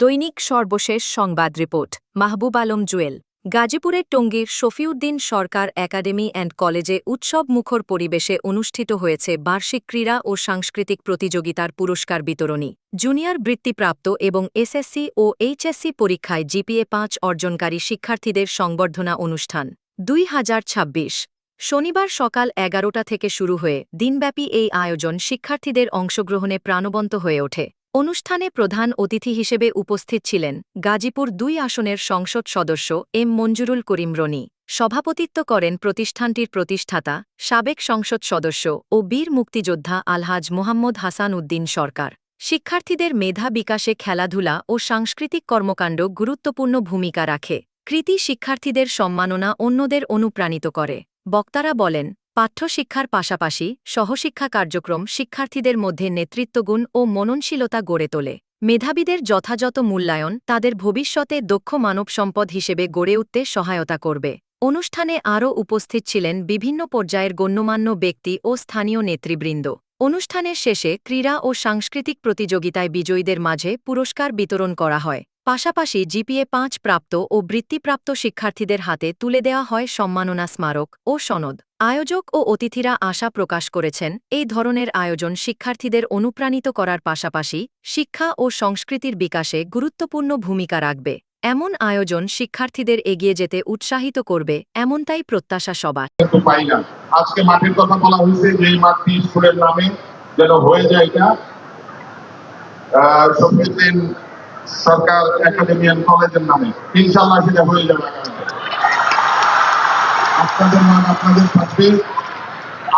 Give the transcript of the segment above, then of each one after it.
দৈনিক সর্বশেষ সংবাদ রিপোর্ট মাহবুব আলম জুয়েল। গাজীপুরের টঙ্গীর শফিউদ্দিন সরকার একাডেমি অ্যান্ড কলেজে উৎসবমুখর পরিবেশে অনুষ্ঠিত হয়েছে বার্ষিক ক্রীড়া ও সাংস্কৃতিক প্রতিযোগিতার পুরস্কার বিতরণী। জুনিয়র বৃত্তিপ্রাপ্ত এবং এসএসসি ও এইচএসসি পরীক্ষায় জিপিএ ৫ অর্জনকারী শিক্ষার্থীদের সংবর্ধনা অনুষ্ঠান ২০২৬ শনিবার সকাল ১১টা থেকে শুরু হয়ে দিনব্যাপী এই আয়োজন শিক্ষার্থীদের অংশগ্রহণে প্রাণবন্ত হয়ে ওঠে। অনুষ্ঠানে প্রধান অতিথি হিসেবে উপস্থিত ছিলেন গাজীপুর ২ আসনের সংসদ সদস্য এম মঞ্জুরুল করিম রনি। সভাপতিত্ব করেন প্রতিষ্ঠানটির প্রতিষ্ঠাতা সাবেক সংসদ সদস্য ও বীর মুক্তিযোদ্ধা আলহাজ মোহাম্মদ হাসান উদ্দিন সরকার। শিক্ষার্থীদের মেধা বিকাশে খেলাধুলা ও সাংস্কৃতিক কর্মকাণ্ড গুরুত্বপূর্ণ ভূমিকা রাখে। কৃতী শিক্ষার্থীদের সম্মাননা অন্যদের অনুপ্রাণিত করে। বক্তারা বলেন, পাঠ্যশিক্ষার পাশাপাশি সহশিক্ষা কার্যক্রম শিক্ষার্থীদের মধ্যে নেতৃত্বগুণ ও মননশীলতা গড়ে তোলে। মেধাবীদের যথাযথ মূল্যায়ন তাদের ভবিষ্যতে দক্ষ মানব সম্পদ হিসেবে গড়ে উঠতে সহায়তা করবে। অনুষ্ঠানে আরও উপস্থিত ছিলেন বিভিন্ন পর্যায়ের গণ্যমান্য ব্যক্তি ও স্থানীয় নেতৃবৃন্দ। অনুষ্ঠানের শেষে ক্রীড়া ও সাংস্কৃতিক প্রতিযোগিতায় বিজয়ীদের মাঝে পুরস্কার বিতরণ করা হয়। পাশাপাশি জিপিএ ৫ প্রাপ্ত ও বৃত্তিপ্রাপ্ত শিক্ষার্থীদের হাতে তুলে দেওয়া হয় সম্মাননা স্মারক ও সনদ। আয়োজক ও অতিথিরা আশা প্রকাশ করেছেন, এই ধরনের আয়োজন শিক্ষার্থীদের অনুপ্রাণিত করার পাশাপাশি শিক্ষা ও সংস্কৃতির বিকাশে গুরুত্বপূর্ণ ভূমিকা রাখবে। এমন আয়োজন শিক্ষার্থীদের এগিয়ে যেতে উৎসাহিত করবে, এমনটাই প্রত্যাশা সবার। আজকে মাঠের কথা বলা হয়েছে যে এই মাঠটি স্কুলের নামে যেন হয়ে যায়, এটা শফিউদ্দিন সরকার একাডেমি অ্যান্ড কলেজের নামে ইনশাআল্লাহ সেটা হয়ে যাবে। আপনাদের মান আপনাদের থাকবে।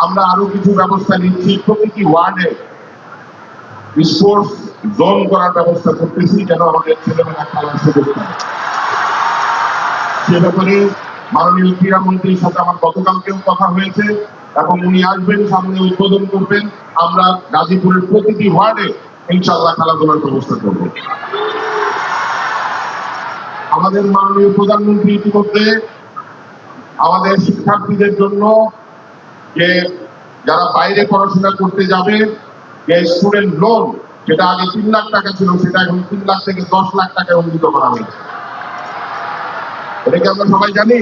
আমরা আরো কিছু ব্যবস্থা নিচ্ছি, প্রতিটি ওয়ার্ডে স্পোর্টস জোন করার ব্যবস্থা করতেছি যেন আমাদের ছেলেমেয়েরা খেলার সুযোগ পায়। সে ব্যাপারে মাননীয় ক্রীড়ামন্ত্রীর সাথে আমার গতকালকেও কথা হয়েছে এবং উনি আসবেন, সামনে উদ্বোধন করবেন। আমরা গাজীপুরের প্রতিটি ওয়ার্ডে ইনশাআল্লাহ খেলাধুলার ব্যবস্থা করব। আমাদের মাননীয় প্রধানমন্ত্রী ইতিমধ্যে আমাদের শিক্ষার্থীদের জন্য যে যারা বাইরে পড়াশোনা করতে যাবে যে স্টুডেন্ট লোন, যেটা আগে ৩ লাখ টাকা ছিল সেটা এখন ৩ লাখ থেকে ১০ লাখ টাকায় উন্নীত করা হয়েছে। এটাকে আমরা সবাই জানি।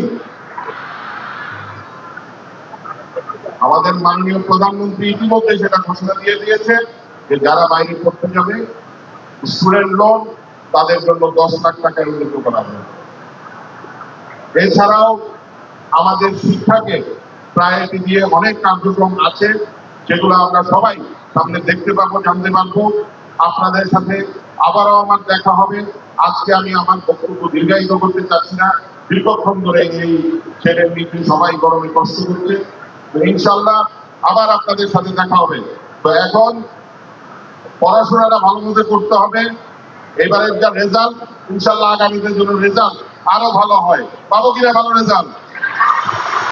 আমাদের মাননীয় প্রধানমন্ত্রী ইতিমধ্যে সেটা ঘোষণা দিয়ে দিয়েছে যে যারা বাইরে পড়তে যাবে স্টুডেন্ট লোন তাদের জন্য ১০ লাখ টাকায় উন্নীত করা হবে। এছাড়াও আমাদের শিক্ষাকে প্রায়োরিটি দিয়ে অনেক কার্যক্রম আছে, যেগুলো আমরা সবাই সামনে দেখতে পাবো, জানতে পারবো। আপনাদের সাথে আবারও আমার দেখা হবে। আজকে আমি আমার বক্তব্য দীর্ঘায়িত করতে চাচ্ছি না, দীর্ঘক্ষণ ধরে এই ছেলের মিটিং সবাই গরমে কষ্ট করছে। ইনশাল্লাহ আবার আপনাদের সাথে দেখা হবে। তো এখন পড়াশোনাটা ভালো মতো করতে হবে। এবারের যা রেজাল্ট, ইনশাল্লাহ আগামীদের জন্য রেজাল্ট আরো ভালো হয়। পাবো কিনা ভালো রেজাল্ট?